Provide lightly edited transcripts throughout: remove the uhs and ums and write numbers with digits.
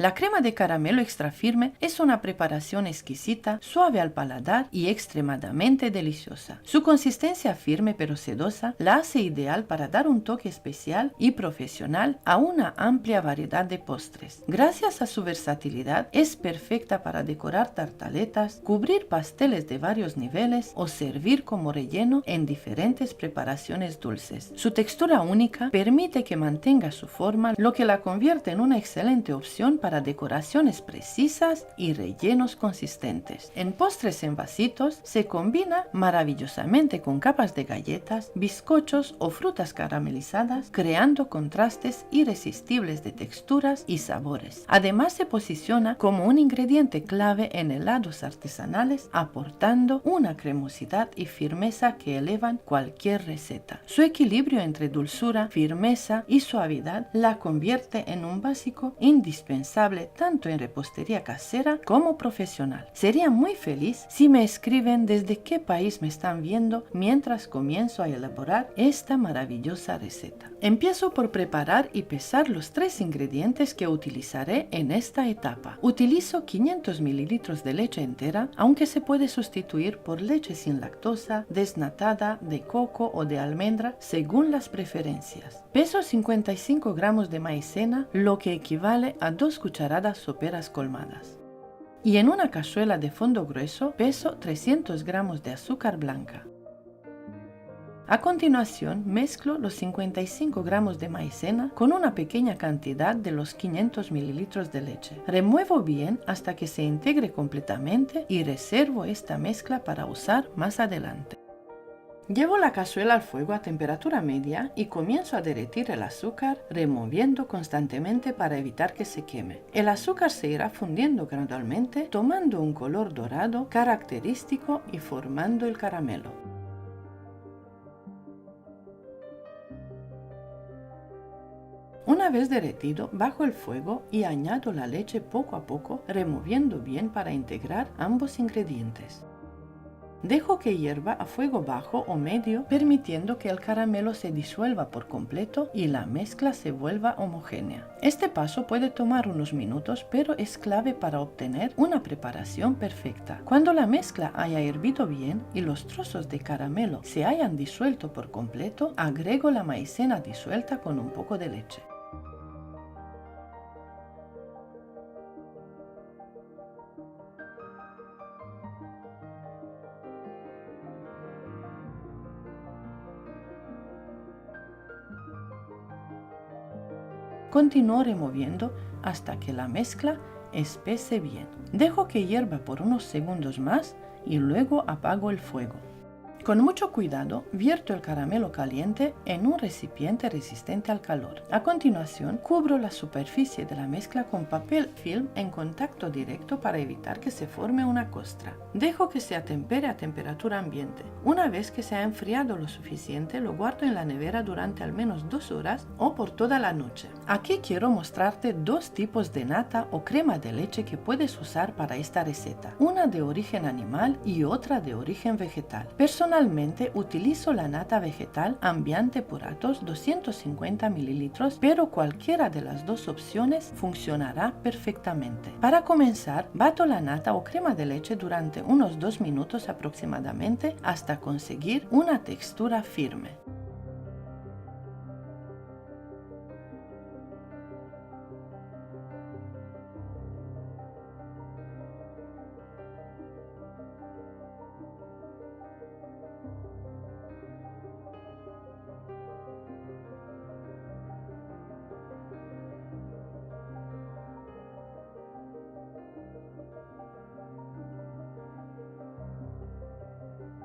La crema de caramelo extra firme es una preparación exquisita, suave al paladar y extremadamente deliciosa. Su consistencia firme pero sedosa la hace ideal para dar un toque especial y profesional a una amplia variedad de postres. Gracias a su versatilidad, es perfecta para decorar tartaletas, cubrir pasteles de varios niveles o servir como relleno en diferentes preparaciones dulces. Su textura única permite que mantenga su forma, lo que la convierte en una excelente opción para decoraciones precisas y rellenos consistentes. En postres en vasitos se combina maravillosamente con capas de galletas, bizcochos o frutas caramelizadas, creando contrastes irresistibles de texturas y sabores. Además se posiciona como un ingrediente clave en helados artesanales, aportando una cremosidad y firmeza que elevan cualquier receta. Su equilibrio entre dulzura, firmeza y suavidad la convierte en un básico indispensable tanto en repostería casera como profesional. Sería muy feliz si me escriben desde qué país me están viendo mientras comienzo a elaborar esta maravillosa receta. Empiezo por preparar y pesar los 3 ingredientes que utilizaré en esta etapa. Utilizo 500 ml de leche entera, aunque se puede sustituir por leche sin lactosa, desnatada, de coco o de almendra según las preferencias. Peso 55 gramos de maicena, lo que equivale a 2 cucharadas soperas colmadas. Y en una cazuela de fondo grueso peso 300 gramos de azúcar blanca. A continuación, mezclo los 55 gramos de maicena con una pequeña cantidad de los 500 mililitros de leche. Remuevo bien hasta que se integre completamente y reservo esta mezcla para usar más adelante. Llevo la cazuela al fuego a temperatura media y comienzo a derretir el azúcar, removiendo constantemente para evitar que se queme. El azúcar se irá fundiendo gradualmente, tomando un color dorado característico y formando el caramelo. Una vez derretido, bajo el fuego y añado la leche poco a poco, removiendo bien para integrar ambos ingredientes. Dejo que hierva a fuego bajo o medio, permitiendo que el caramelo se disuelva por completo y la mezcla se vuelva homogénea. Este paso puede tomar unos minutos, pero es clave para obtener una preparación perfecta. Cuando la mezcla haya hervido bien y los trozos de caramelo se hayan disuelto por completo, agrego la maicena disuelta con un poco de leche. Continúo removiendo hasta que la mezcla espese bien. Dejo que hierva por unos segundos más y luego apago el fuego. Con mucho cuidado, vierto el caramelo caliente en un recipiente resistente al calor. A continuación, cubro la superficie de la mezcla con papel film en contacto directo para evitar que se forme una costra. Dejo que se atempere a temperatura ambiente. Una vez que se ha enfriado lo suficiente, lo guardo en la nevera durante al menos 2 horas o por toda la noche. Aquí quiero mostrarte 2 tipos de nata o crema de leche que puedes usar para esta receta. Una de origen animal y otra de origen vegetal. Personalmente utilizo la nata vegetal Ambiente Puratos 250 mililitros, pero cualquiera de las 2 opciones funcionará perfectamente. Para comenzar, bato la nata o crema de leche durante unos 2 minutos aproximadamente hasta conseguir una textura firme.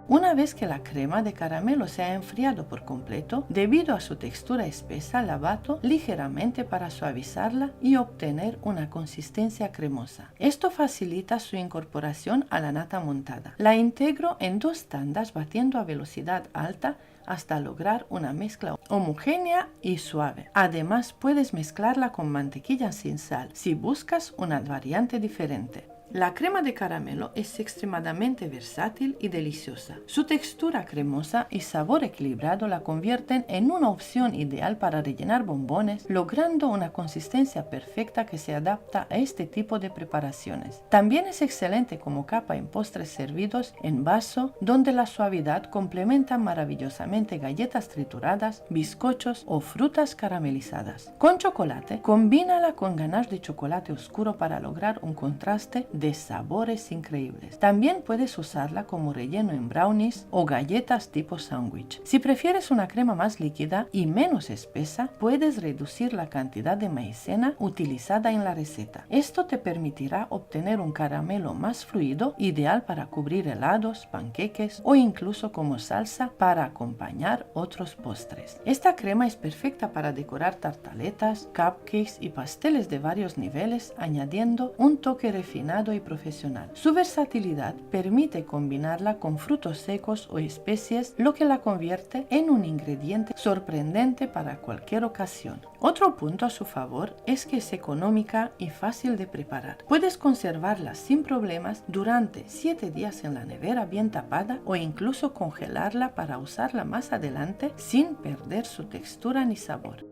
Una vez que la crema de caramelo se ha enfriado por completo, debido a su textura espesa, la bato ligeramente para suavizarla y obtener una consistencia cremosa. Esto facilita su incorporación a la nata montada. La integro en 2 tandas batiendo a velocidad alta hasta lograr una mezcla homogénea y suave. Además, puedes mezclarla con mantequilla sin sal si buscas una variante diferente. La crema de caramelo es extremadamente versátil y deliciosa. Su textura cremosa y sabor equilibrado la convierten en una opción ideal para rellenar bombones, logrando una consistencia perfecta que se adapta a este tipo de preparaciones. También es excelente como capa en postres servidos en vaso, donde la suavidad complementa maravillosamente galletas trituradas, bizcochos o frutas caramelizadas. Con chocolate, combínala con ganache de chocolate oscuro para lograr un contraste de sabores increíbles. También puedes usarla como relleno en brownies o galletas tipo sándwich. Si prefieres una crema más líquida y menos espesa, puedes reducir la cantidad de maicena utilizada en la receta. Esto te permitirá obtener un caramelo más fluido, ideal para cubrir helados, panqueques o incluso como salsa para acompañar otros postres. Esta crema es perfecta para decorar tartaletas, cupcakes y pasteles de varios niveles, añadiendo un toque refinado y profesional. Su versatilidad permite combinarla con frutos secos o especies, lo que la convierte en un ingrediente sorprendente para cualquier ocasión. Otro punto a su favor es que es económica y fácil de preparar. Puedes conservarla sin problemas durante 7 días en la nevera bien tapada o incluso congelarla para usarla más adelante sin perder su textura ni sabor.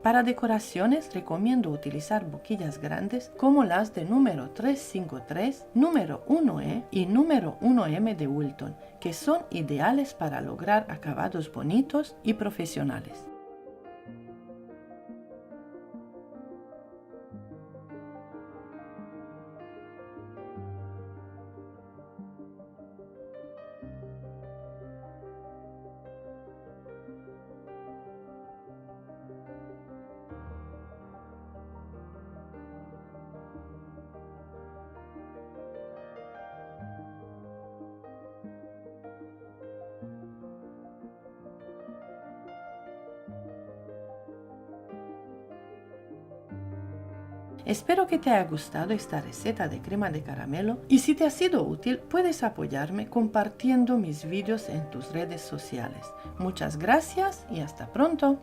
Para decoraciones recomiendo utilizar boquillas grandes como las de número 353, número 1E y número 1M de Wilton, que son ideales para lograr acabados bonitos y profesionales. Espero que te haya gustado esta receta de crema de caramelo y si te ha sido útil puedes apoyarme compartiendo mis vídeos en tus redes sociales. Muchas gracias y hasta pronto.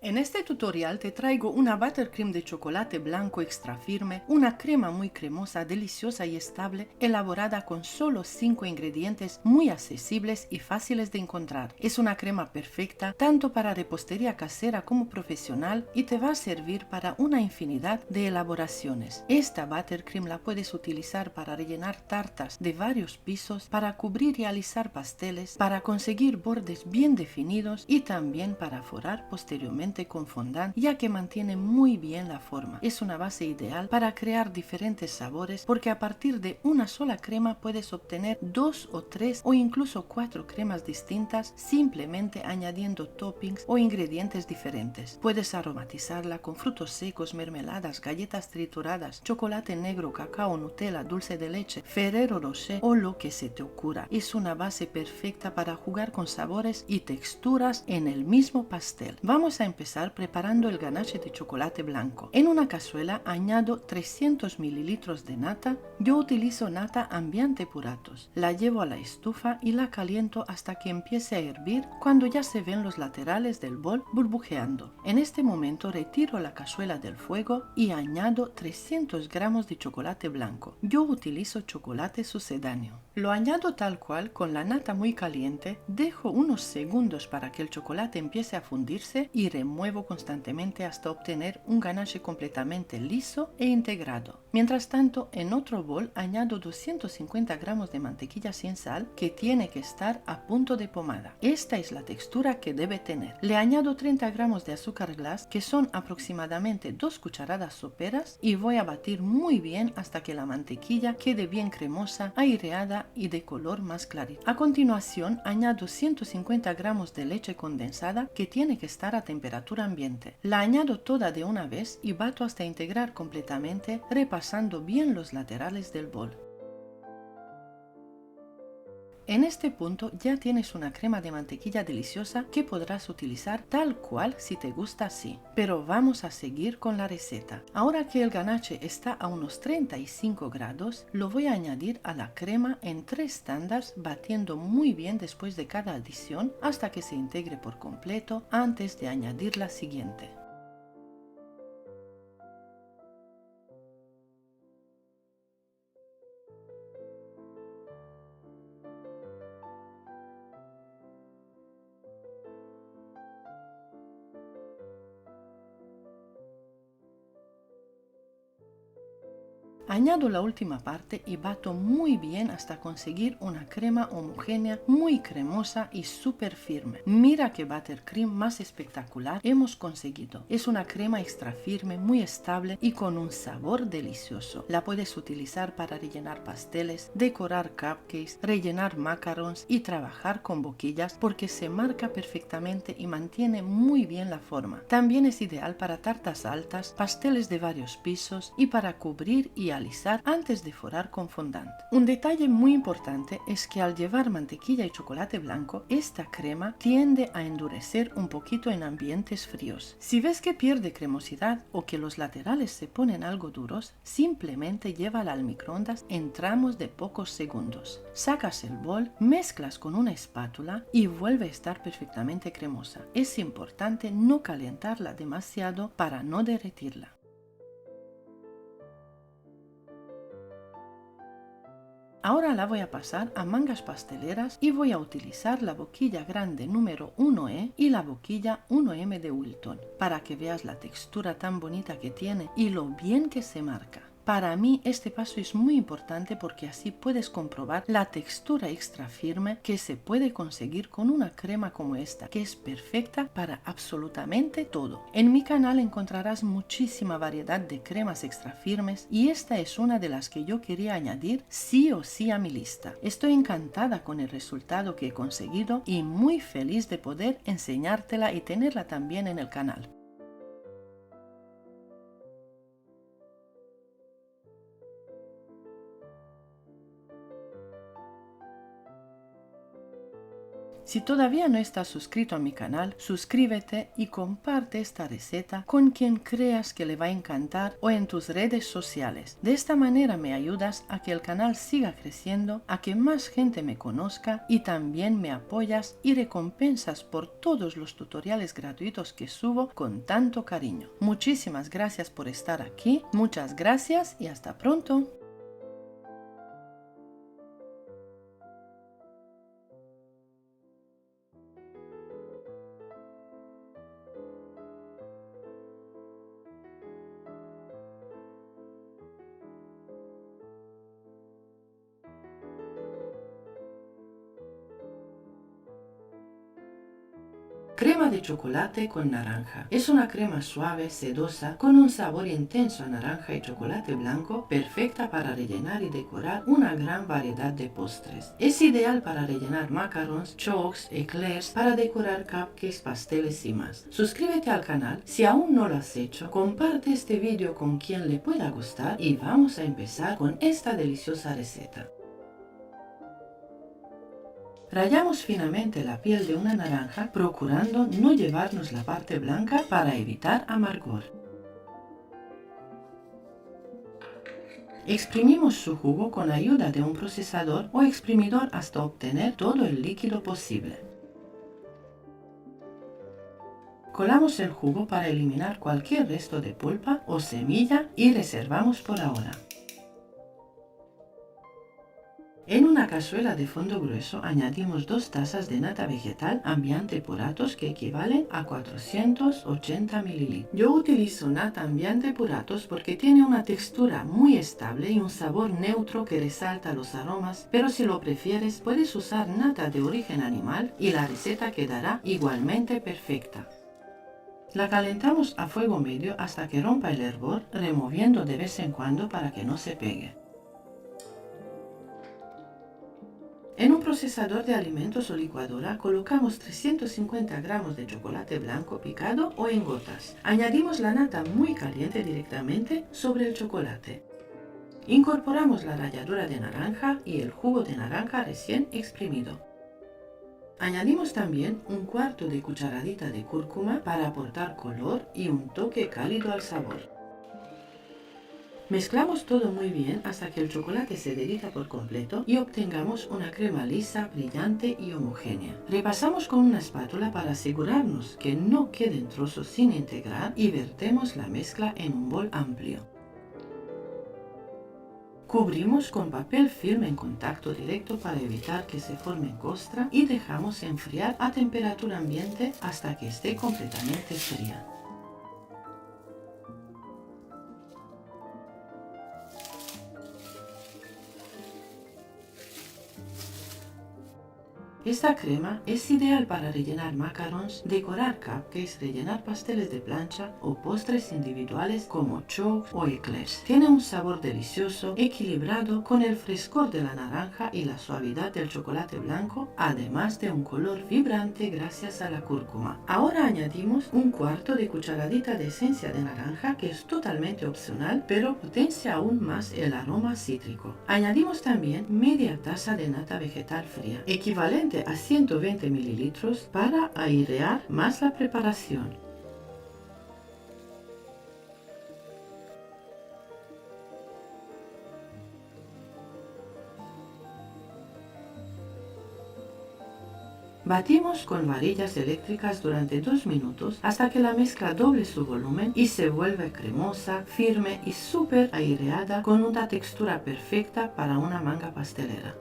En este tutorial te traigo una buttercream de chocolate blanco extra firme, una crema muy cremosa, deliciosa y estable, elaborada con solo 5 ingredientes muy accesibles y fáciles de encontrar. Es una crema perfecta tanto para repostería casera como profesional y te va a servir para una infinidad de elaboraciones. Esta buttercream la puedes utilizar para rellenar tartas de varios pisos, para cubrir y alisar pasteles, para conseguir bordes bien definidos y también para forrar posteriormente con fondant, ya que mantiene muy bien la forma. Es una base ideal para crear diferentes sabores porque a partir de una sola crema puedes obtener 2 o 3 o incluso 4 cremas distintas simplemente añadiendo toppings o ingredientes diferentes. Puedes aromatizarla con frutos secos, mermeladas, galletas trituradas, chocolate negro, cacao, Nutella, dulce de leche, Ferrero Rocher o lo que se te ocurra. Es una base perfecta para jugar con sabores y texturas en el mismo pastel. Vamos a empezar preparando el ganache de chocolate blanco. En una cazuela añado 300 mililitros de nata. Yo utilizo nata Ambiente Puratos. La llevo a la estufa y la caliento hasta que empiece a hervir, cuando ya se ven los laterales del bol burbujeando. En este momento retiro la cazuela del fuego y añado 300 gramos de chocolate blanco. Yo utilizo chocolate sucedáneo. Lo añado tal cual con la nata muy caliente, dejo unos segundos para que el chocolate empiece a fundirse y remuevo constantemente hasta obtener un ganache completamente liso e integrado. Mientras tanto, en otro bol añado 250 gramos de mantequilla sin sal que tiene que estar a punto de pomada. Esta es la textura que debe tener. Le añado 30 gramos de azúcar glass, que son aproximadamente 2 cucharadas soperas, y voy a batir muy bien hasta que la mantequilla quede bien cremosa, aireada y de color más clarito. A continuación añado 150 gramos de leche condensada que tiene que estar a temperatura ambiente. La añado toda de una vez y bato hasta integrar completamente, repasando bien los laterales del bol. En este punto ya tienes una crema de mantequilla deliciosa que podrás utilizar tal cual si te gusta así. Pero vamos a seguir con la receta. Ahora que el ganache está a unos 35 grados, lo voy a añadir a la crema en 3 tandas, batiendo muy bien después de cada adición hasta que se integre por completo antes de añadir la siguiente. Añado la última parte y bato muy bien hasta conseguir una crema homogénea, muy cremosa y súper firme. Mira qué buttercream más espectacular hemos conseguido. Es una crema extra firme, muy estable y con un sabor delicioso. La puedes utilizar para rellenar pasteles, decorar cupcakes, rellenar macarons y trabajar con boquillas porque se marca perfectamente y mantiene muy bien la forma. También es ideal para tartas altas, pasteles de varios pisos y para cubrir y alisar antes de forrar con fondant. Un detalle muy importante es que al llevar mantequilla y chocolate blanco, esta crema tiende a endurecer un poquito en ambientes fríos. Si ves que pierde cremosidad o que los laterales se ponen algo duros, simplemente llévala al microondas en tramos de pocos segundos. Sacas el bol, mezclas con una espátula y vuelve a estar perfectamente cremosa. Es importante no calentarla demasiado para no derretirla. Ahora la voy a pasar a mangas pasteleras y voy a utilizar la boquilla grande número 1E y la boquilla 1M de Wilton para que veas la textura tan bonita que tiene y lo bien que se marca. Para mí este paso es muy importante porque así puedes comprobar la textura extra firme que se puede conseguir con una crema como esta, que es perfecta para absolutamente todo. En mi canal encontrarás muchísima variedad de cremas extra firmes y esta es una de las que yo quería añadir sí o sí a mi lista. Estoy encantada con el resultado que he conseguido y muy feliz de poder enseñártela y tenerla también en el canal. Si todavía no estás suscrito a mi canal, suscríbete y comparte esta receta con quien creas que le va a encantar o en tus redes sociales. De esta manera me ayudas a que el canal siga creciendo, a que más gente me conozca y también me apoyas y recompensas por todos los tutoriales gratuitos que subo con tanto cariño. Muchísimas gracias por estar aquí, muchas gracias y hasta pronto. Crema de chocolate con naranja. Es una crema suave, sedosa, con un sabor intenso a naranja y chocolate blanco, perfecta para rellenar y decorar una gran variedad de postres. Es ideal para rellenar macarons, chokes, eclairs, para decorar cupcakes, pasteles y más. Suscríbete al canal si aún no lo has hecho, comparte este vídeo con quien le pueda gustar y vamos a empezar con esta deliciosa receta. Rallamos finamente la piel de una naranja, procurando no llevarnos la parte blanca para evitar amargor. Exprimimos su jugo con ayuda de un procesador o exprimidor hasta obtener todo el líquido posible. Colamos el jugo para eliminar cualquier resto de pulpa o semilla y reservamos por ahora. En una cazuela de fondo grueso añadimos 2 tazas de nata vegetal Ambiente Puratos que equivalen a 480 ml. Yo utilizo nata Ambiente Puratos porque tiene una textura muy estable y un sabor neutro que resalta los aromas, pero si lo prefieres puedes usar nata de origen animal y la receta quedará igualmente perfecta. La calentamos a fuego medio hasta que rompa el hervor, removiendo de vez en cuando para que no se pegue. En un procesador de alimentos o licuadora colocamos 350 gramos de chocolate blanco picado o en gotas. Añadimos la nata muy caliente directamente sobre el chocolate. Incorporamos la ralladura de naranja y el jugo de naranja recién exprimido. Añadimos también un cuarto de cucharadita de cúrcuma para aportar color y un toque cálido al sabor. Mezclamos todo muy bien hasta que el chocolate se derrita por completo y obtengamos una crema lisa, brillante y homogénea. Repasamos con una espátula para asegurarnos que no queden trozos sin integrar y vertemos la mezcla en un bol amplio. Cubrimos con papel film en contacto directo para evitar que se forme costra y dejamos enfriar a temperatura ambiente hasta que esté completamente fría. Esta crema es ideal para rellenar macarons, decorar cupcakes, rellenar pasteles de plancha o postres individuales como choux o eclairs. Tiene un sabor delicioso, equilibrado con el frescor de la naranja y la suavidad del chocolate blanco, además de un color vibrante gracias a la cúrcuma. Ahora añadimos un cuarto de cucharadita de esencia de naranja que es totalmente opcional, pero potencia aún más el aroma cítrico. Añadimos también media taza de nata vegetal fría, equivalente a 120 mililitros para airear más la preparación. Batimos con varillas eléctricas durante 2 minutos hasta que la mezcla doble su volumen y se vuelve cremosa, firme y súper aireada con una textura perfecta para una manga pastelera.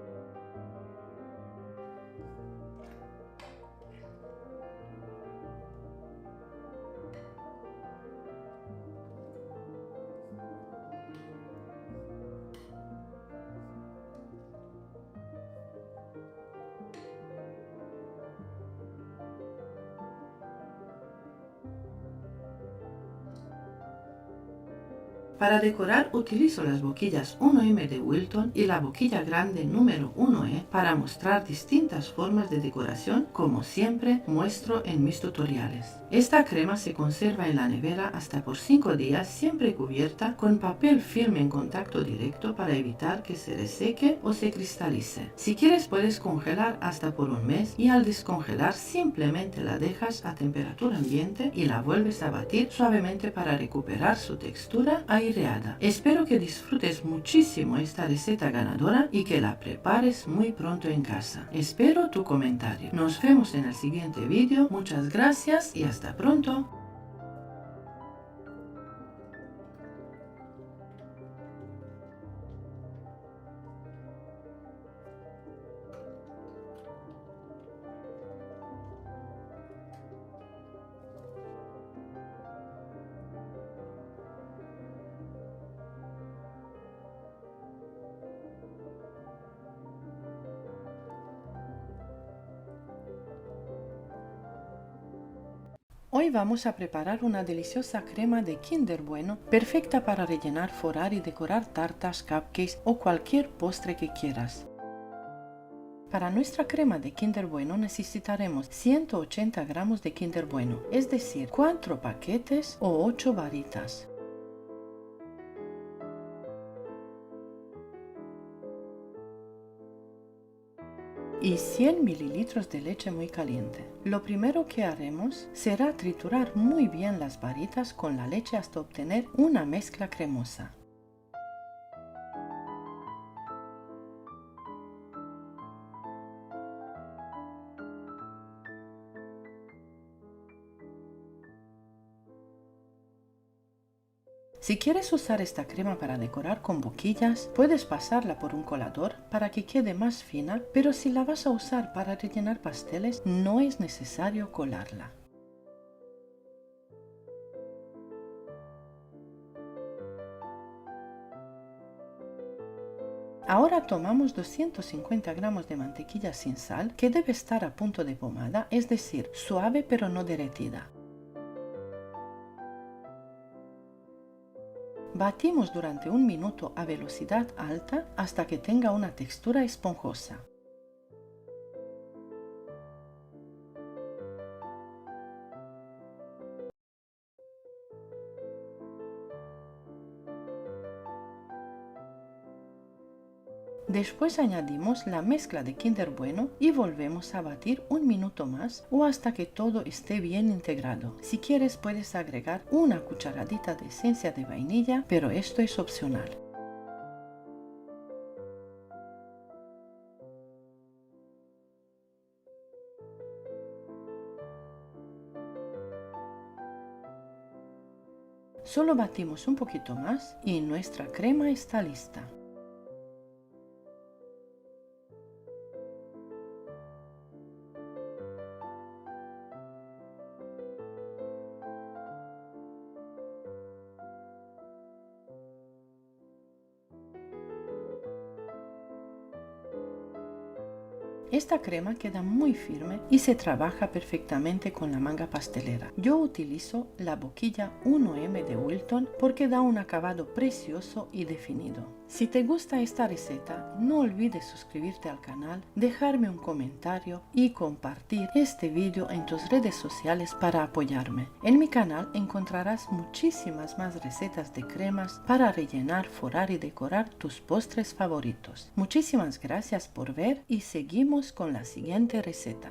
Para decorar utilizo las boquillas 1M de Wilton y la boquilla grande número 1E para mostrar distintas formas de decoración como siempre muestro en mis tutoriales. Esta crema se conserva en la nevera hasta por 5 días siempre cubierta con papel film en contacto directo para evitar que se reseque o se cristalice. Si quieres puedes congelar hasta por un mes y al descongelar simplemente la dejas a temperatura ambiente y la vuelves a batir suavemente para recuperar su textura aireada. Espero que disfrutes muchísimo esta receta ganadora y que la prepares muy pronto en casa. Espero tu comentario. Nos vemos en el siguiente vídeo. Muchas gracias y hasta pronto. Hoy vamos a preparar una deliciosa crema de Kinder Bueno, perfecta para rellenar, forrar y decorar tartas, cupcakes o cualquier postre que quieras. Para nuestra crema de Kinder Bueno necesitaremos 180 gramos de Kinder Bueno, es decir, 4 paquetes o 8 varitas. Y 100 mililitros de leche muy caliente. Lo primero que haremos será triturar muy bien las varitas con la leche hasta obtener una mezcla cremosa. Si quieres usar esta crema para decorar con boquillas, puedes pasarla por un colador para que quede más fina, pero si la vas a usar para rellenar pasteles, no es necesario colarla. Ahora tomamos 250 gramos de mantequilla sin sal, que debe estar a punto de pomada, es decir, suave pero no derretida. Batimos durante un minuto a velocidad alta hasta que tenga una textura esponjosa. Después añadimos la mezcla de Kinder Bueno y volvemos a batir un minuto más o hasta que todo esté bien integrado. Si quieres puedes agregar una cucharadita de esencia de vainilla, pero esto es opcional. Solo batimos un poquito más y nuestra crema está lista. Esta crema queda muy firme y se trabaja perfectamente con la manga pastelera. Yo utilizo la boquilla 1M de Wilton porque da un acabado precioso y definido. Si te gusta esta receta, no olvides suscribirte al canal, dejarme un comentario y compartir este vídeo en tus redes sociales para apoyarme. En mi canal encontrarás muchísimas más recetas de cremas para rellenar, forrar y decorar tus postres favoritos. Muchísimas gracias por ver y seguimos con la siguiente receta.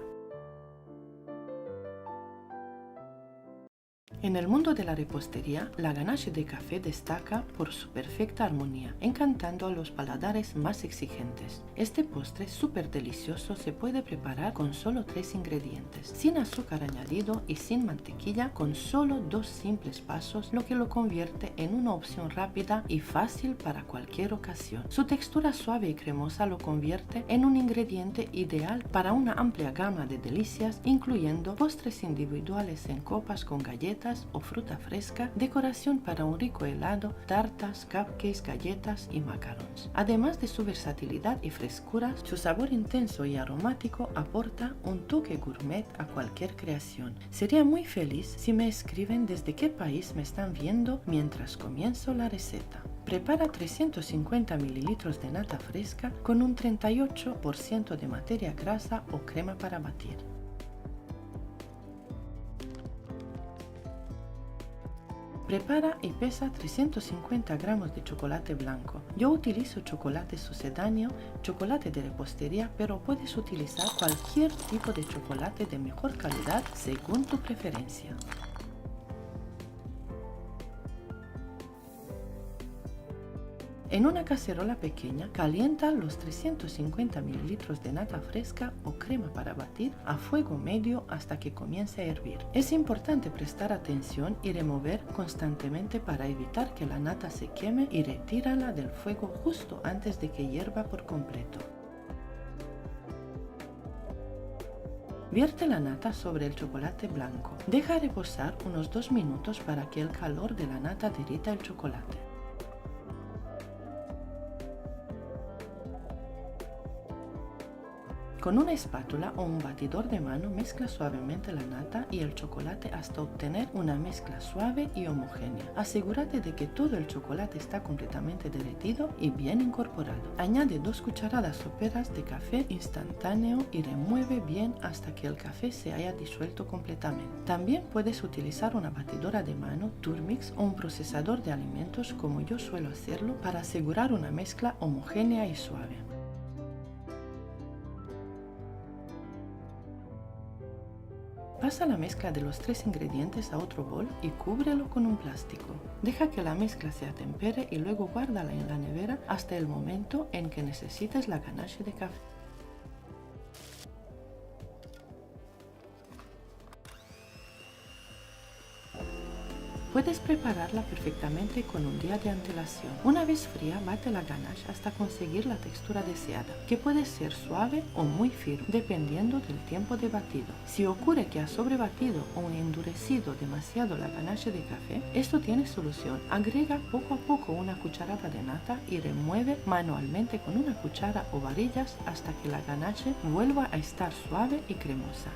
En el mundo de la repostería, la ganache de café destaca por su perfecta armonía, encantando a los paladares más exigentes. Este postre súper delicioso se puede preparar con solo 3 ingredientes, sin azúcar añadido y sin mantequilla, con solo 2 simples pasos, lo que lo convierte en una opción rápida y fácil para cualquier ocasión. Su textura suave y cremosa lo convierte en un ingrediente ideal para una amplia gama de delicias, incluyendo postres individuales en copas con galletas o fruta fresca, decoración para un rico helado, tartas, cupcakes, galletas y macarons. Además de su versatilidad y frescura, su sabor intenso y aromático aporta un toque gourmet a cualquier creación. Sería muy feliz si me escriben desde qué país me están viendo mientras comienzo la receta. Prepara 350 ml de nata fresca con un 38% de materia grasa o crema para batir. Prepara y pesa 350 gramos de chocolate blanco. Yo utilizo chocolate sucedáneo, chocolate de repostería, pero puedes utilizar cualquier tipo de chocolate de mejor calidad según tu preferencia. En una cacerola pequeña, calienta los 350 ml de nata fresca o crema para batir a fuego medio hasta que comience a hervir. Es importante prestar atención y remover constantemente para evitar que la nata se queme y retírala del fuego justo antes de que hierva por completo. Vierte la nata sobre el chocolate blanco. Deja reposar unos 2 minutos para que el calor de la nata derrita el chocolate. Con una espátula o un batidor de mano mezcla suavemente la nata y el chocolate hasta obtener una mezcla suave y homogénea. Asegúrate de que todo el chocolate está completamente derretido y bien incorporado. Añade 2 cucharadas soperas de café instantáneo y remueve bien hasta que el café se haya disuelto completamente. También puedes utilizar una batidora de mano, Turmix o un procesador de alimentos como yo suelo hacerlo para asegurar una mezcla homogénea y suave. Pasa la mezcla de los 3 ingredientes a otro bol y cúbrelo con un plástico. Deja que la mezcla se atempere y luego guárdala en la nevera hasta el momento en que necesites la ganache de café. Puedes prepararla perfectamente con un día de antelación. Una vez fría, bate la ganache hasta conseguir la textura deseada, que puede ser suave o muy firme, dependiendo del tiempo de batido. Si ocurre que has sobrebatido o endurecido demasiado la ganache de café, esto tiene solución. Agrega poco a poco una cucharada de nata y remueve manualmente con una cuchara o varillas hasta que la ganache vuelva a estar suave y cremosa.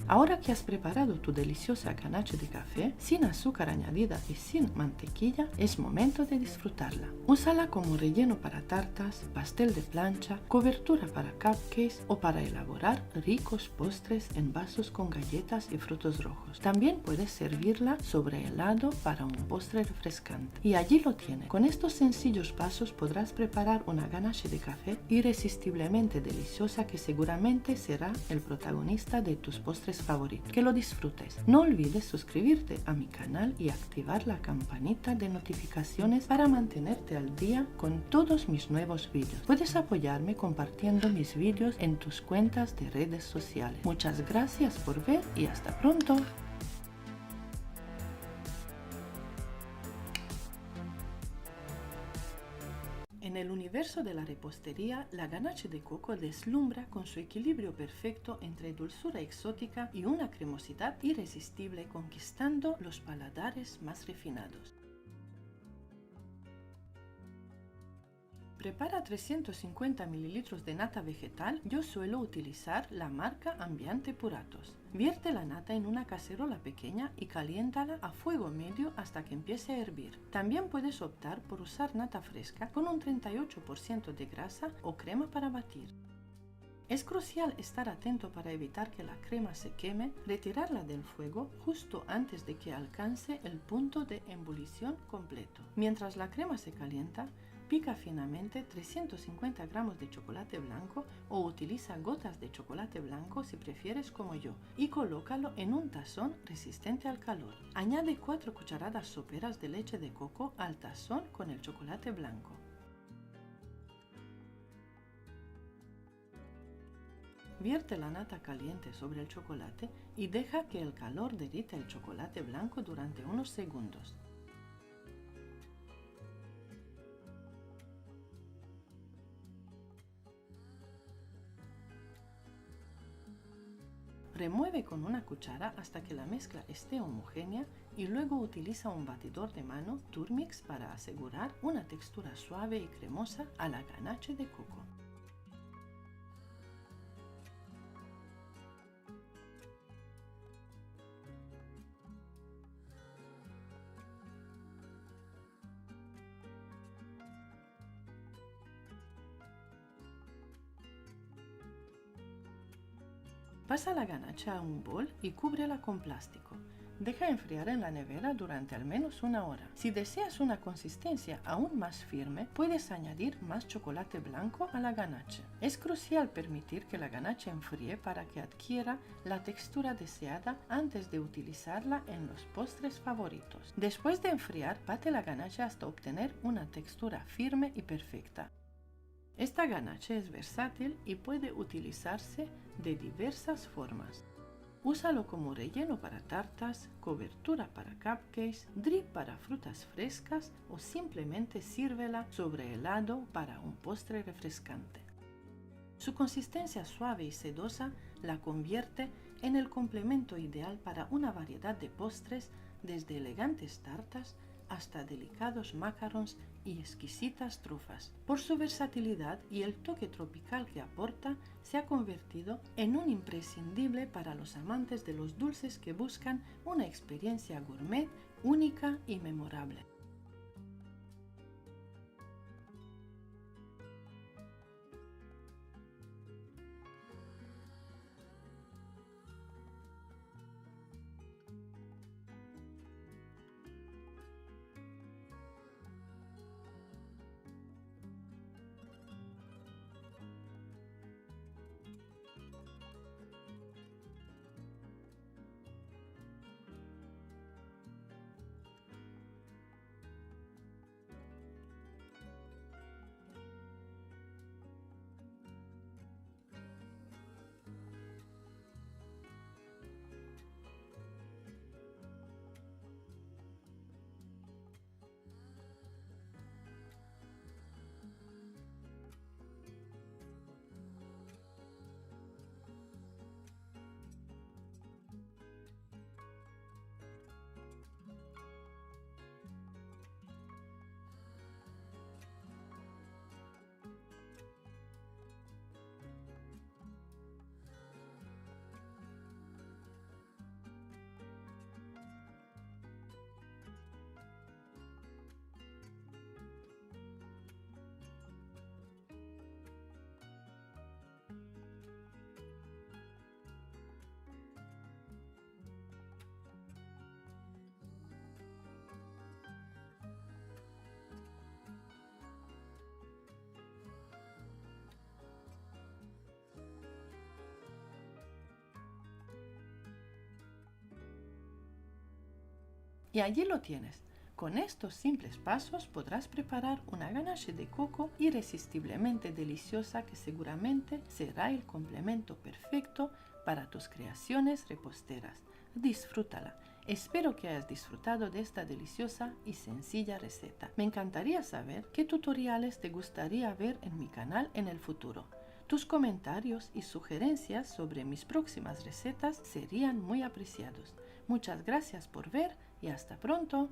Ahora que has preparado tu deliciosa ganache de café, sin azúcar añadida y sin mantequilla, es momento de disfrutarla. Úsala como relleno para tartas, pastel de plancha, cobertura para cupcakes o para elaborar ricos postres en vasos con galletas y frutos rojos. También puedes servirla sobre helado para un postre refrescante. Y allí lo tiene. Con estos sencillos pasos podrás preparar una ganache de café irresistiblemente deliciosa que seguramente será el protagonista de tus postres favoritos. Que lo disfrutes. No olvides suscribirte a mi canal y activar la campanita de notificaciones para mantenerte al día con todos mis nuevos vídeos. Puedes apoyarme compartiendo mis vídeos en tus cuentas de redes sociales. Muchas gracias por ver y hasta pronto. En el universo de la repostería, la ganache de coco deslumbra con su equilibrio perfecto entre dulzura exótica y una cremosidad irresistible, conquistando los paladares más refinados. Prepara 350 ml de nata vegetal. Yo suelo utilizar la marca Ambiente Puratos. Vierte la nata en una cacerola pequeña y caliéntala a fuego medio hasta que empiece a hervir. También puedes optar por usar nata fresca con un 38% de grasa o crema para batir. Es crucial estar atento para evitar que la crema se queme, retirarla del fuego justo antes de que alcance el punto de ebullición completo. Mientras la crema se calienta, pica finamente 350 gramos de chocolate blanco o utiliza gotas de chocolate blanco si prefieres como yo y colócalo en un tazón resistente al calor. Añade 4 cucharadas soperas de leche de coco al tazón con el chocolate blanco. Vierte la nata caliente sobre el chocolate y deja que el calor derrita el chocolate blanco durante unos segundos. Remueve con una cuchara hasta que la mezcla esté homogénea y luego utiliza un batidor de mano Turmix para asegurar una textura suave y cremosa a la ganache de coco. Pasa la ganache a un bol y cúbrela con plástico. Deja enfriar en la nevera durante al menos una hora. Si deseas una consistencia aún más firme, puedes añadir más chocolate blanco a la ganache. Es crucial permitir que la ganache enfríe para que adquiera la textura deseada antes de utilizarla en los postres favoritos. Después de enfriar, bate la ganache hasta obtener una textura firme y perfecta. Esta ganache es versátil y puede utilizarse de diversas formas. Úsalo como relleno para tartas, cobertura para cupcakes, drip para frutas frescas o simplemente sírvela sobre helado para un postre refrescante. Su consistencia suave y sedosa la convierte en el complemento ideal para una variedad de postres, desde elegantes tartas hasta delicados macarons y exquisitas trufas. Por su versatilidad y el toque tropical que aporta, se ha convertido en un imprescindible para los amantes de los dulces que buscan una experiencia gourmet única y memorable. Y allí lo tienes. Con estos simples pasos podrás preparar una ganache de coco irresistiblemente deliciosa que seguramente será el complemento perfecto para tus creaciones reposteras. Disfrútala. Espero que hayas disfrutado de esta deliciosa y sencilla receta. Me encantaría saber qué tutoriales te gustaría ver en mi canal en el futuro. Tus comentarios y sugerencias sobre mis próximas recetas serían muy apreciados. Muchas gracias por ver y hasta pronto.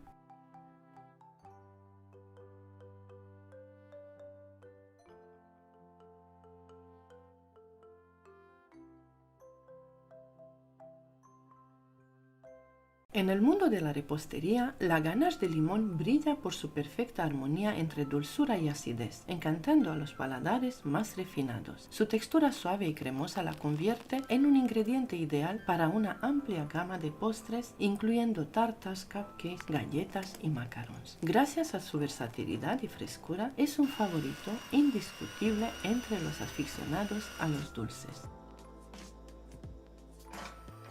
En el mundo de la repostería, la ganache de limón brilla por su perfecta armonía entre dulzura y acidez, encantando a los paladares más refinados. Su textura suave y cremosa la convierte en un ingrediente ideal para una amplia gama de postres, incluyendo tartas, cupcakes, galletas y macarons. Gracias a su versatilidad y frescura, es un favorito indiscutible entre los aficionados a los dulces.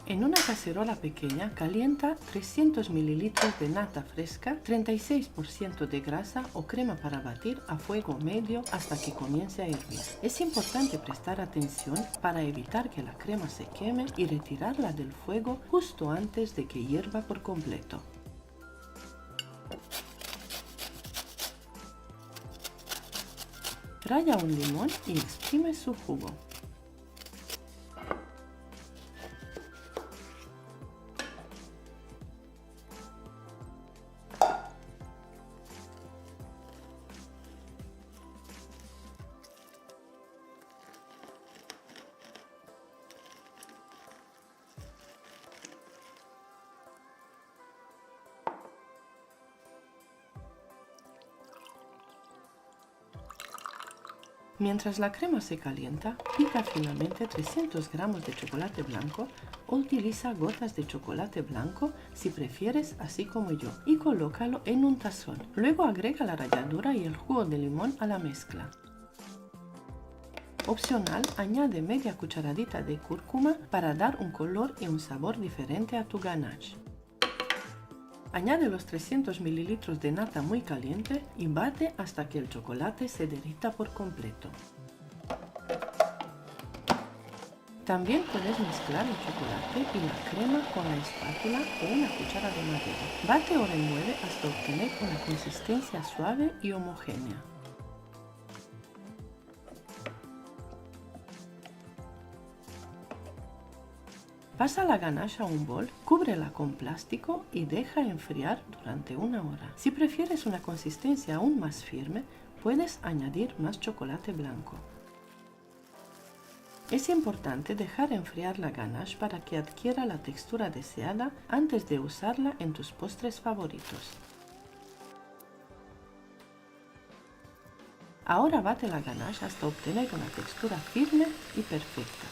En una cacerola pequeña calienta 300 ml de nata fresca, 36% de grasa o crema para batir a fuego medio hasta que comience a hervir. Es importante prestar atención para evitar que la crema se queme y retirarla del fuego justo antes de que hierva por completo. Ralla un limón y exprime su jugo. Mientras la crema se calienta, pica finamente 300 gramos de chocolate blanco o utiliza gotas de chocolate blanco si prefieres, así como yo, y colócalo en un tazón. Luego agrega la ralladura y el jugo de limón a la mezcla. Opcional, añade media cucharadita de cúrcuma para dar un color y un sabor diferente a tu ganache. Añade los 300 ml de nata muy caliente y bate hasta que el chocolate se derrita por completo. También puedes mezclar el chocolate y la crema con la espátula o una cuchara de madera. Bate o remueve hasta obtener una consistencia suave y homogénea. Pasa la ganache a un bol, cúbrela con plástico y deja enfriar durante una hora. Si prefieres una consistencia aún más firme, puedes añadir más chocolate blanco. Es importante dejar enfriar la ganache para que adquiera la textura deseada antes de usarla en tus postres favoritos. Ahora bate la ganache hasta obtener una textura firme y perfecta.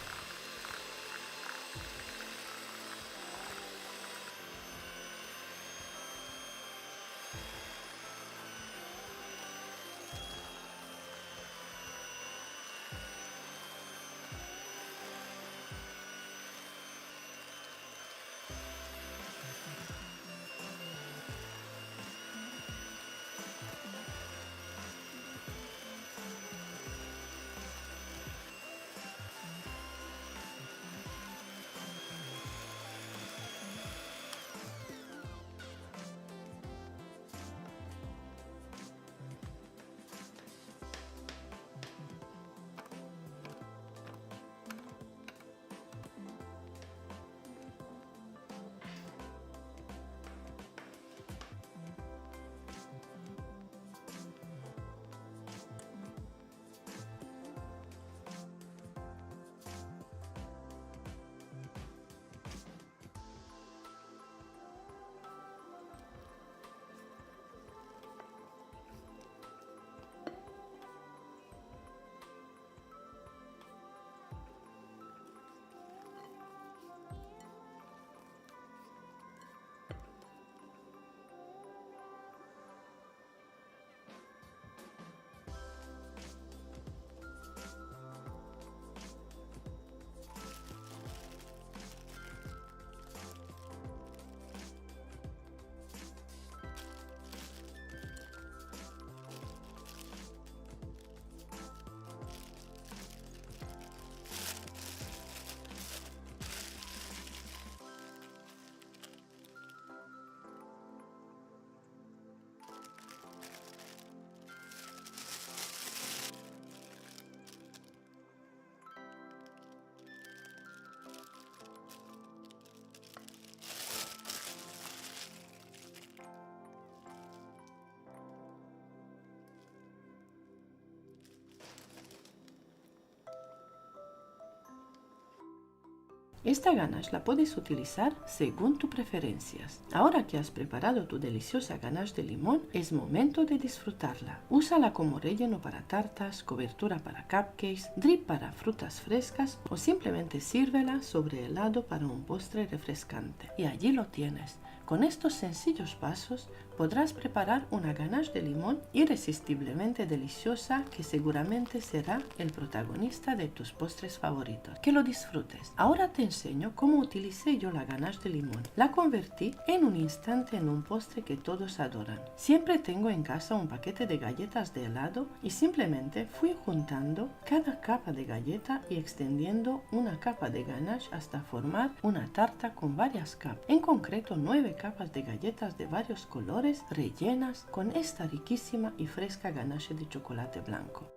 Esta ganache la puedes utilizar según tus preferencias. Ahora que has preparado tu deliciosa ganache de limón, es momento de disfrutarla. Úsala como relleno para tartas, cobertura para cupcakes, drip para frutas frescas o simplemente sírvela sobre helado para un postre refrescante. Y allí lo tienes. Con estos sencillos pasos podrás preparar una ganache de limón irresistiblemente deliciosa que seguramente será el protagonista de tus postres favoritos. Que lo disfrutes. Ahora te enseño cómo utilicé yo la ganache de limón. La convertí en un instante en un postre que todos adoran. Siempre tengo en casa un paquete de galletas de helado y simplemente fui juntando cada capa de galleta y extendiendo una capa de ganache hasta formar una tarta con varias capas. En concreto 9 capas de galletas de varios colores rellenas con esta riquísima y fresca ganache de chocolate blanco.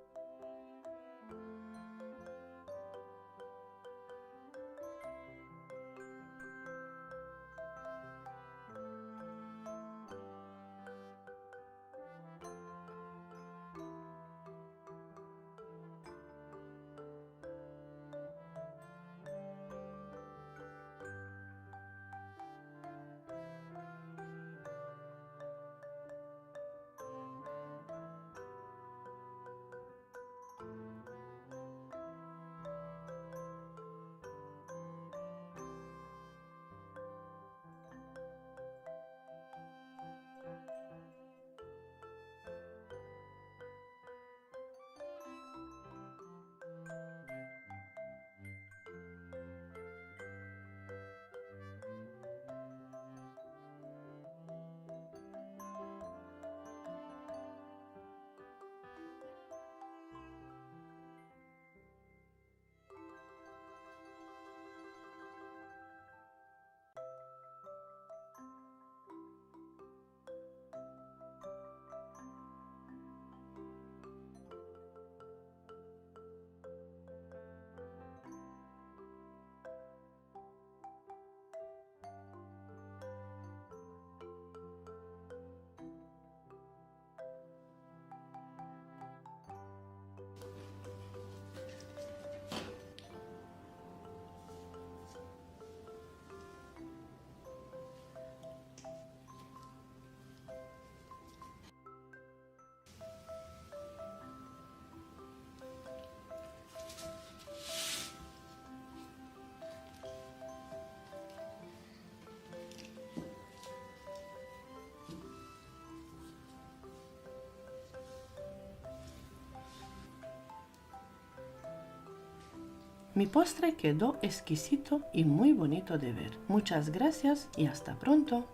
Mi postre quedó exquisito y muy bonito de ver. Muchas gracias y hasta pronto.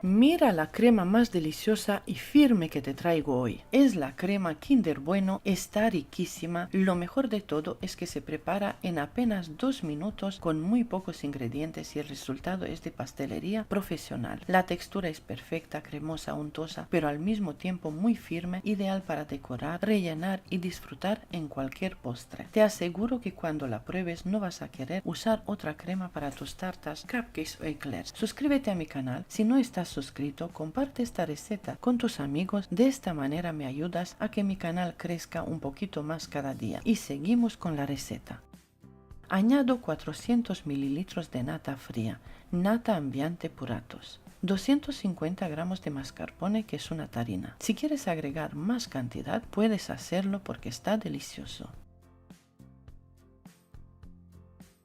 Mira la crema más deliciosa y firme que te traigo hoy. Es la crema Kinder Bueno, está riquísima. Lo mejor de todo es que se prepara en apenas 2 minutos con muy pocos ingredientes y el resultado es de pastelería profesional. La textura es perfecta, cremosa, untosa, pero al mismo tiempo muy firme, ideal para decorar, rellenar y disfrutar en cualquier postre. Te aseguro que cuando la pruebes no vas a querer usar otra crema para tus tartas, cupcakes o eclairs. Suscríbete a mi canal si no estás suscrito, comparte esta receta con tus amigos, de esta manera me ayudas a que mi canal crezca un poquito más cada día. Y seguimos con la receta. Añado 400 ml de nata fría, nata Ambiente Puratos, 250 gramos de mascarpone, que es una tarina. Si quieres agregar más cantidad puedes hacerlo porque está delicioso.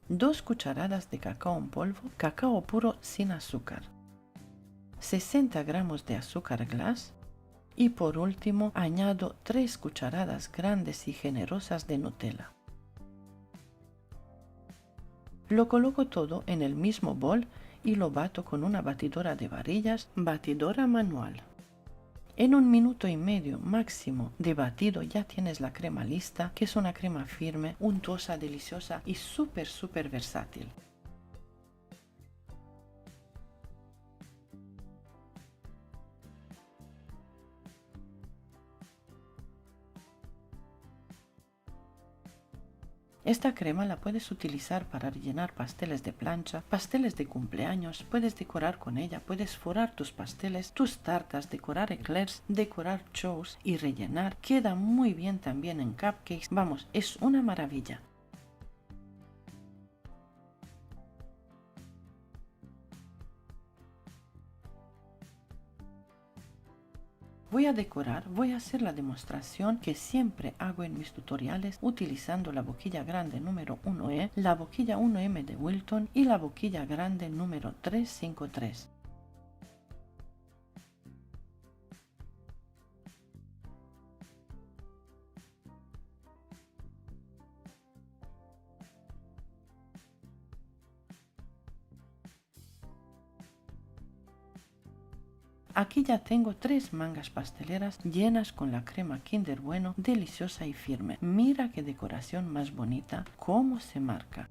2 cucharadas de cacao en polvo, cacao puro sin azúcar, 60 gramos de azúcar glass y por último añado 3 cucharadas grandes y generosas de Nutella. Lo coloco todo en el mismo bol y lo bato con una batidora de varillas, batidora manual. En 1 minuto y medio máximo de batido ya tienes la crema lista, que es una crema firme, untuosa, deliciosa y súper versátil. Esta crema la puedes utilizar para rellenar pasteles de plancha, pasteles de cumpleaños, puedes decorar con ella, puedes forrar tus pasteles, tus tartas, decorar eclairs, decorar choux y rellenar. Queda muy bien también en cupcakes. Vamos, es una maravilla. Voy a decorar, voy a hacer la demostración que siempre hago en mis tutoriales utilizando la boquilla grande número 1E, la boquilla 1M de Wilton y la boquilla grande número 353. Aquí ya tengo 3 mangas pasteleras llenas con la crema Kinder Bueno, deliciosa y firme. Mira qué decoración más bonita, cómo se marca.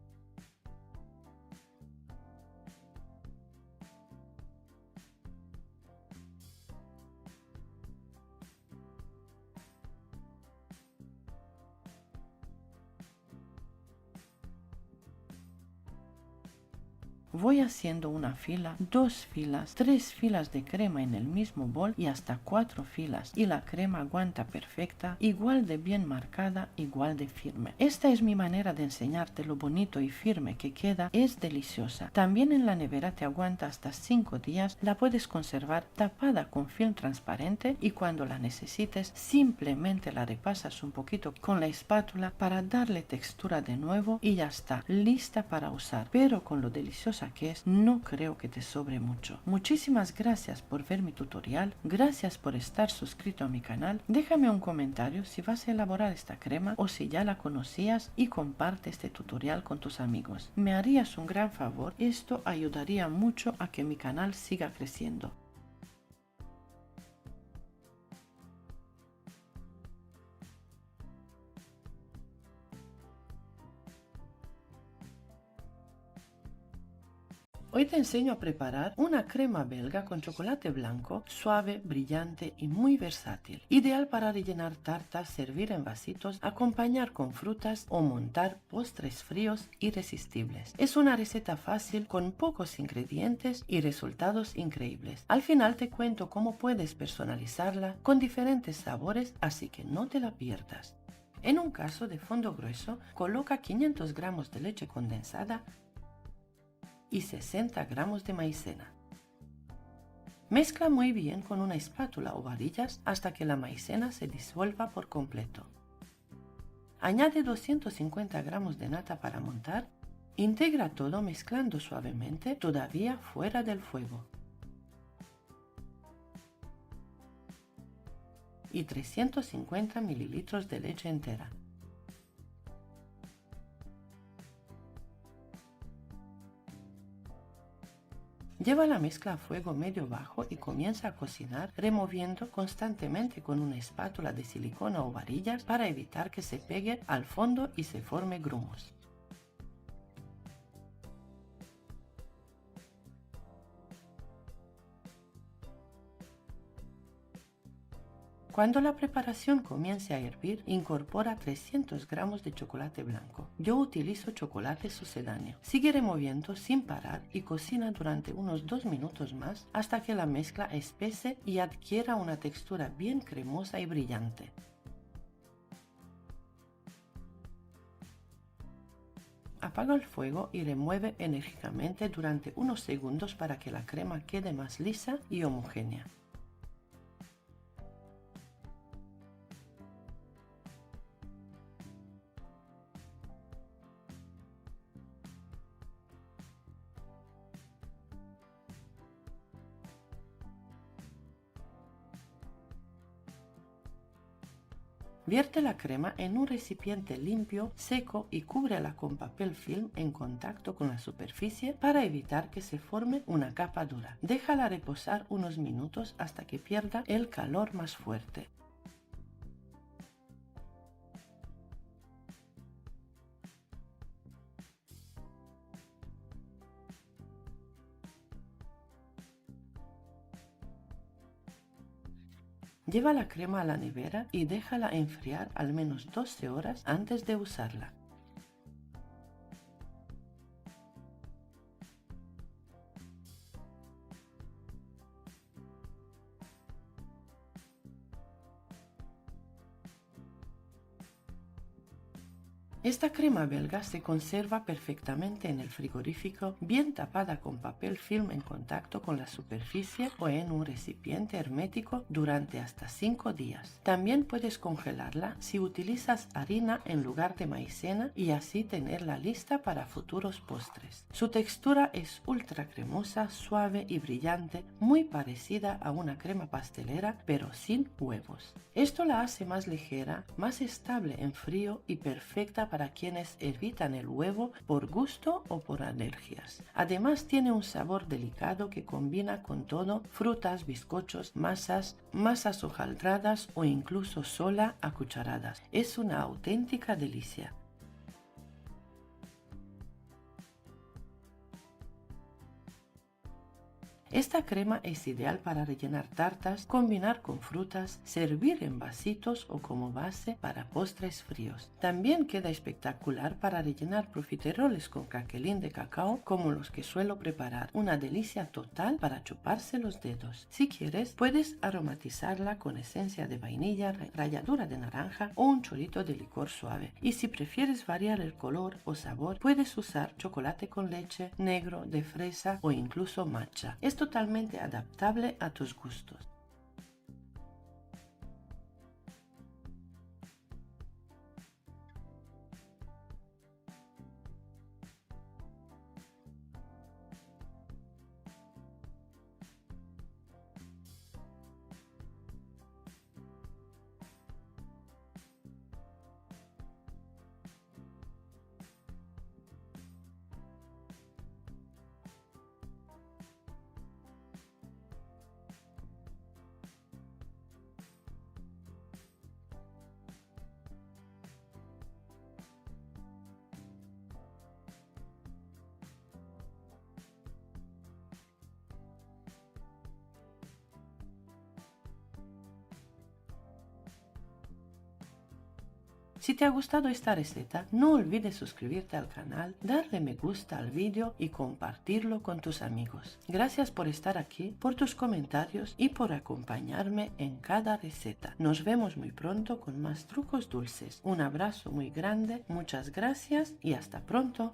Voy haciendo una fila, 2 filas, 3 filas de crema en el mismo bol y hasta 4 filas. Y la crema aguanta perfecta, igual de bien marcada, igual de firme. Esta es mi manera de enseñarte lo bonito y firme que queda. Es deliciosa. También en la nevera te aguanta hasta 5 días. La puedes conservar tapada con film transparente y cuando la necesites simplemente la repasas un poquito con la espátula para darle textura de nuevo y ya está, lista para usar. Pero con lo deliciosa que es, no creo que te sobre mucho. Muchísimas gracias por ver mi tutorial, gracias por estar suscrito a mi canal. Déjame un comentario si vas a elaborar esta crema o si ya la conocías y comparte este tutorial con tus amigos. Me harías un gran favor, esto ayudaría mucho a que mi canal siga creciendo. Hoy te enseño a preparar una crema belga con chocolate blanco, suave, brillante y muy versátil. Ideal para rellenar tartas, servir en vasitos, acompañar con frutas o montar postres fríos irresistibles. Es una receta fácil con pocos ingredientes y resultados increíbles. Al final te cuento cómo puedes personalizarla con diferentes sabores, así que no te la pierdas. En un caso de fondo grueso, coloca 500 gramos de leche condensada y 60 gramos de maicena. Mezcla muy bien con una espátula o varillas hasta que la maicena se disuelva por completo. Añade 250 gramos de nata para montar. Integra todo mezclando suavemente, todavía fuera del fuego. Y 350 mililitros de leche entera. Lleva la mezcla a fuego medio bajo y comienza a cocinar removiendo constantemente con una espátula de silicona o varillas para evitar que se pegue al fondo y se forme grumos. Cuando la preparación comience a hervir, incorpora 300 gramos de chocolate blanco. Yo utilizo chocolate sucedáneo. Sigue removiendo sin parar y cocina durante unos 2 minutos más hasta que la mezcla espese y adquiera una textura bien cremosa y brillante. Apaga el fuego y remueve enérgicamente durante unos segundos para que la crema quede más lisa y homogénea. Vierte la crema en un recipiente limpio, seco y cúbrela con papel film en contacto con la superficie para evitar que se forme una capa dura. Déjala reposar unos minutos hasta que pierda el calor más fuerte. Lleva la crema a la nevera y déjala enfriar al menos 12 horas antes de usarla. Esta crema belga se conserva perfectamente en el frigorífico, bien tapada con papel film en contacto con la superficie o en un recipiente hermético durante hasta 5 días. También puedes congelarla si utilizas harina en lugar de maicena y así tenerla lista para futuros postres. Su textura es ultra cremosa, suave y brillante, muy parecida a una crema pastelera pero sin huevos. Esto la hace más ligera, más estable en frío y perfecta para quienes evitan el huevo por gusto o por alergias. Además tiene un sabor delicado que combina con todo: frutas, bizcochos, masas hojaldradas o incluso sola a cucharadas. Es una auténtica delicia. Esta crema es ideal para rellenar tartas, combinar con frutas, servir en vasitos o como base para postres fríos. También queda espectacular para rellenar profiteroles con caquelín de cacao como los que suelo preparar. Una delicia total para chuparse los dedos. Si quieres, puedes aromatizarla con esencia de vainilla, ralladura de naranja o un chorrito de licor suave. Y si prefieres variar el color o sabor, puedes usar chocolate con leche, negro, de fresa o incluso matcha. Es totalmente adaptable a tus gustos. Si te ha gustado esta receta, no olvides suscribirte al canal, darle me gusta al vídeo y compartirlo con tus amigos. Gracias por estar aquí, por tus comentarios y por acompañarme en cada receta. Nos vemos muy pronto con más trucos dulces. Un abrazo muy grande, muchas gracias y hasta pronto.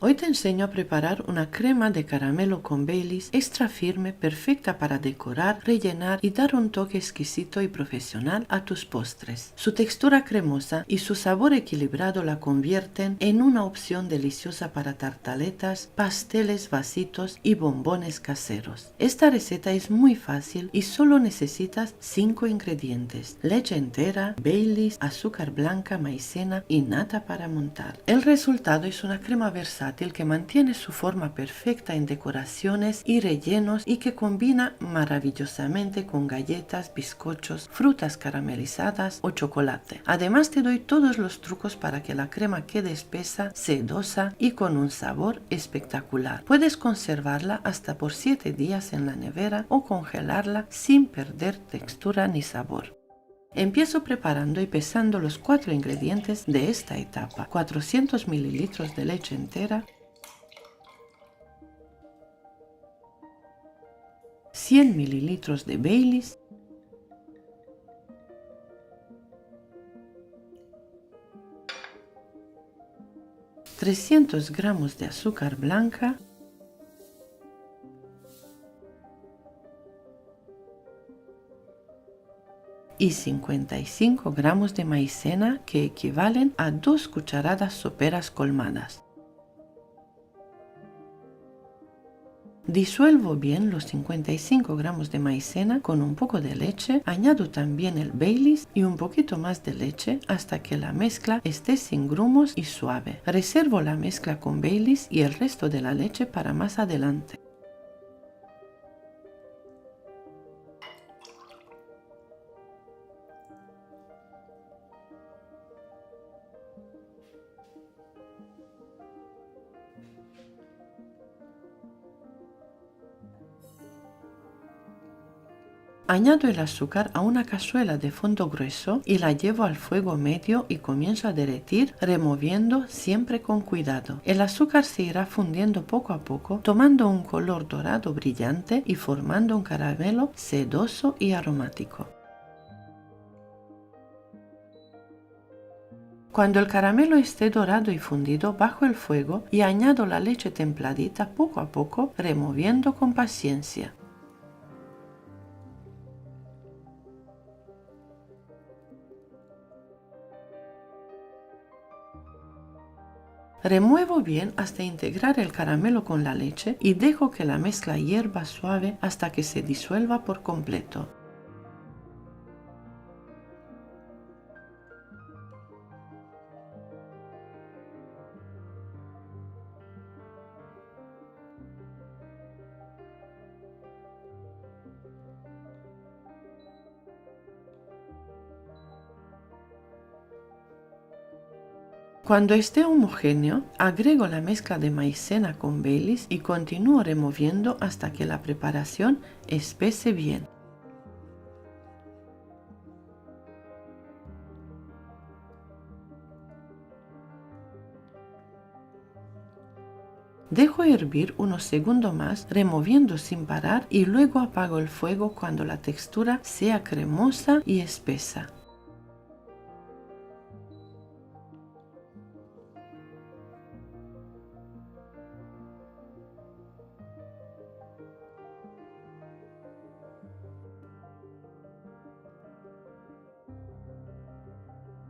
Hoy te enseño a preparar una crema de caramelo con Baileys extra firme, perfecta para decorar, rellenar y dar un toque exquisito y profesional a tus postres. Su textura cremosa y su sabor equilibrado la convierten en una opción deliciosa para tartaletas, pasteles, vasitos y bombones caseros. Esta receta es muy fácil y solo necesitas 5 ingredientes: leche entera, Baileys, azúcar blanca, maicena y nata para montar. El resultado es una crema versátil que mantiene su forma perfecta en decoraciones y rellenos y que combina maravillosamente con galletas, bizcochos, frutas caramelizadas o chocolate. Además te doy todos los trucos para que la crema quede espesa, sedosa y con un sabor espectacular. Puedes conservarla hasta por 7 días en la nevera o congelarla sin perder textura ni sabor. Empiezo preparando y pesando los 4 ingredientes de esta etapa: 400 mililitros de leche entera, 100 mililitros de Baileys, 300 gramos de azúcar blanca, y 55 gramos de maicena, que equivalen a 2 cucharadas soperas colmadas. Disuelvo bien los 55 gramos de maicena con un poco de leche, añado también el Baileys y un poquito más de leche hasta que la mezcla esté sin grumos y suave. Reservo la mezcla con Baileys y el resto de la leche para más adelante. Añado el azúcar a una cazuela de fondo grueso y la llevo al fuego medio y comienzo a derretir, removiendo siempre con cuidado. El azúcar se irá fundiendo poco a poco, tomando un color dorado brillante y formando un caramelo sedoso y aromático. Cuando el caramelo esté dorado y fundido, bajo el fuego y añado la leche templadita poco a poco, removiendo con paciencia. Remuevo bien hasta integrar el caramelo con la leche y dejo que la mezcla hierva suave hasta que se disuelva por completo. Cuando esté homogéneo, agrego la mezcla de maicena con Baileys y continúo removiendo hasta que la preparación espese bien. Dejo hervir unos segundos más, removiendo sin parar y luego apago el fuego cuando la textura sea cremosa y espesa.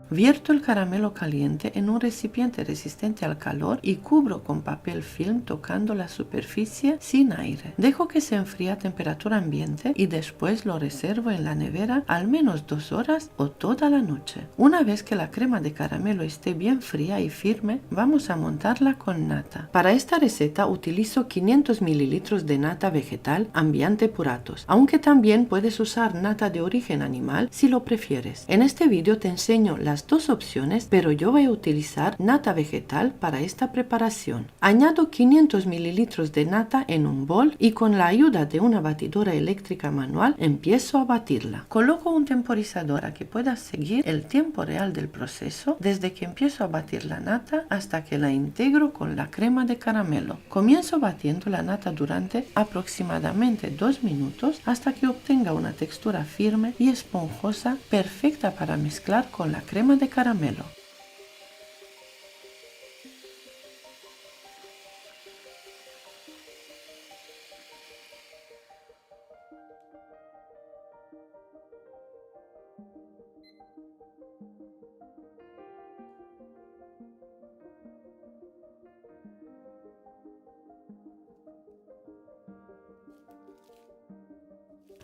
Vierto el caramelo caliente en un recipiente resistente al calor y cubro con papel film tocando la superficie sin aire. Dejo que se enfríe a temperatura ambiente y después lo reservo en la nevera al menos 2 horas o toda la noche. Una vez que la crema de caramelo esté bien fría y firme, vamos a montarla con nata. Para esta receta utilizo 500 ml de nata vegetal Ambiente Puratos, aunque también puedes usar nata de origen animal si lo prefieres. En este vídeo te enseño las dos opciones, pero yo voy a utilizar nata vegetal para esta preparación. Añado 500 ml de nata en un bol y con la ayuda de una batidora eléctrica manual empiezo a batirla. Coloco un temporizador para que puedas seguir el tiempo real del proceso desde que empiezo a batir la nata hasta que la integro con la crema de caramelo. Comienzo batiendo la nata durante aproximadamente 2 minutos hasta que obtenga una textura firme y esponjosa perfecta para mezclar con la crema de caramelo.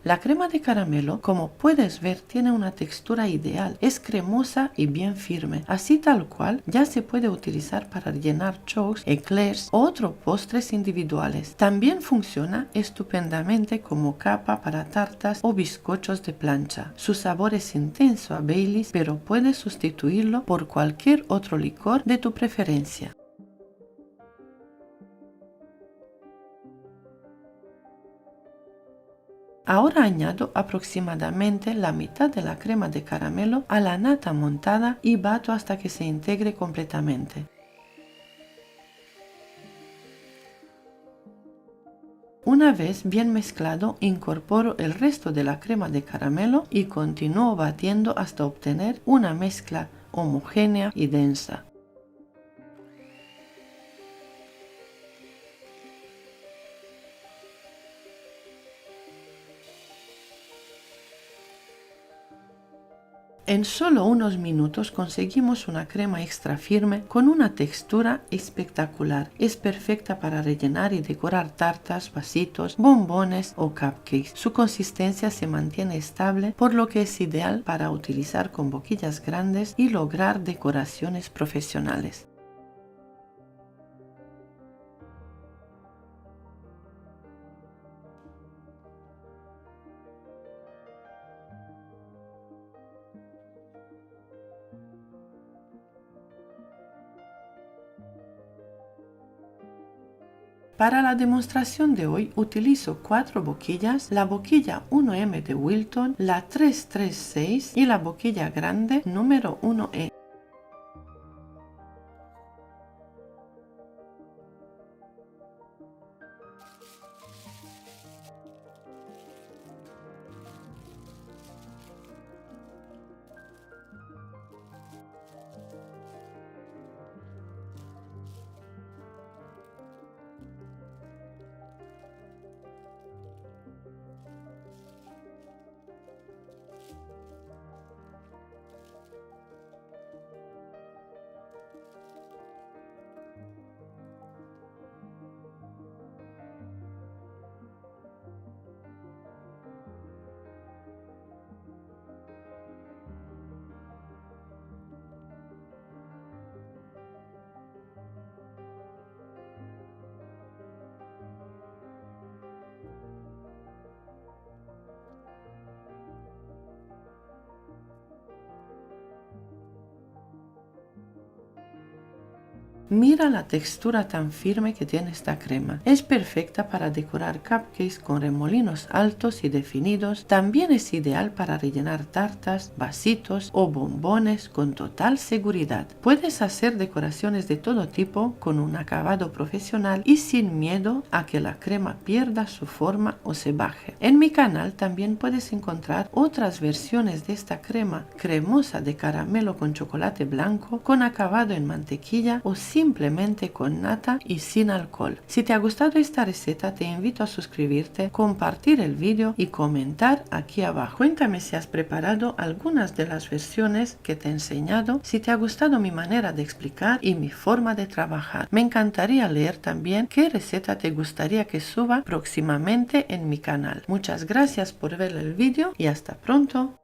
La crema de caramelo, como puedes ver, tiene una textura ideal, es cremosa y bien firme, así tal cual ya se puede utilizar para rellenar choux, eclairs o otros postres individuales. También funciona estupendamente como capa para tartas o bizcochos de plancha. Su sabor es intenso a Baileys, pero puedes sustituirlo por cualquier otro licor de tu preferencia. Ahora añado aproximadamente la mitad de la crema de caramelo a la nata montada y bato hasta que se integre completamente. Una vez bien mezclado, incorporo el resto de la crema de caramelo y continúo batiendo hasta obtener una mezcla homogénea y densa. En solo unos minutos conseguimos una crema extra firme con una textura espectacular. Es perfecta para rellenar y decorar tartas, vasitos, bombones o cupcakes. Su consistencia se mantiene estable, por lo que es ideal para utilizar con boquillas grandes y lograr decoraciones profesionales. Para la demostración de hoy utilizo 4 boquillas, la boquilla 1M de Wilton, la 336 y la boquilla grande número 1E. Mira la textura tan firme que tiene esta crema. Es perfecta para decorar cupcakes con remolinos altos y definidos. También es ideal para rellenar tartas, vasitos o bombones con total seguridad. Puedes hacer decoraciones de todo tipo con un acabado profesional y sin miedo a que la crema pierda su forma o se baje. En mi canal también puedes encontrar otras versiones de esta crema cremosa de caramelo con chocolate blanco, con acabado en mantequilla o simplemente con nata y sin alcohol. Si te ha gustado esta receta, te invito a suscribirte, compartir el vídeo y comentar aquí abajo. Cuéntame si has preparado algunas de las versiones que te he enseñado, si te ha gustado mi manera de explicar y mi forma de trabajar. Me encantaría leer también qué receta te gustaría que suba próximamente en mi canal. Muchas gracias por ver el vídeo y hasta pronto.